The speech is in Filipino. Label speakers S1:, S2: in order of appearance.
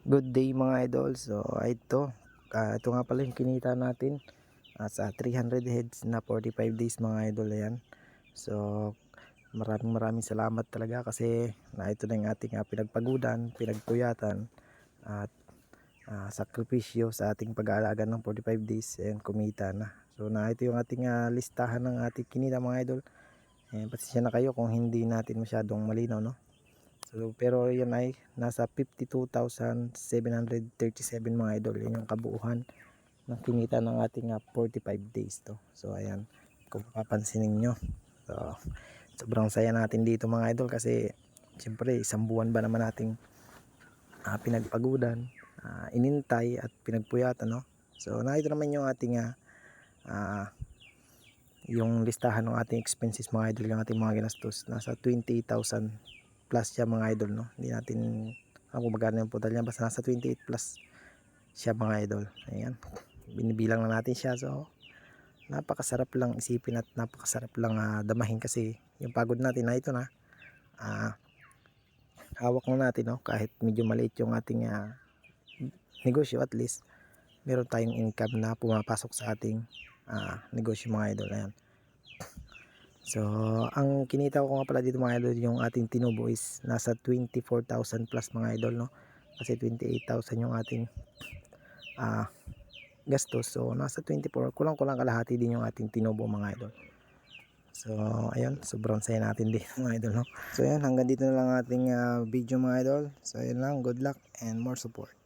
S1: Good day mga idol. So ito nga pala yung kinita natin sa 300 heads na 45 days mga idol. Ayan. So maraming salamat talaga kasi ito na yung ating pinagpagudan, pinagpuyatan at sakripisyo sa ating pag-aalaga ng 45 days. Ayan, kumita na. So ito yung ating listahan ng ating kinita mga idol. Ayan, pasensya na kayo kung hindi natin masyadong malinaw, no? So, pero yan ay nasa 52,737 mga idol. Yan yung kabuuhan ng kinita ng ating 45 days to. So ayan, kung papansinin nyo, so, sobrang saya natin dito mga idol kasi siyempre isang buwan ba naman nating pinagpagudan, inintay at pinagpuyatan, no? So nakita naman yung ating yung listahan ng ating expenses mga idol, yung ating mga ginastos nasa 28,000 plus siya mga idol, no? Hindi natin kung magkano yung total niya, basta nasa 28 plus siya mga idol. Ayan, binibilang na natin siya. So napakasarap lang isipin at napakasarap lang damahin kasi yung pagod natin na ito na hawak na natin, no? Kahit medyo maliit yung ating negosyo, at least meron tayong income na pumapasok sa ating negosyo mga idol. Ayan. So, ang kinita ko nga pala dito mga idol, yung ating tinubo is nasa 24,000 plus mga idol, no? Kasi 28,000 yung ating gastos. So, nasa 24, kulang-kulang kalahati din yung ating tinubo mga idol. So, ayun, sobrang saya natin din mga idol, no? So, ayun, hanggang dito na lang ating video mga idol. So, ayun lang, good luck and more support.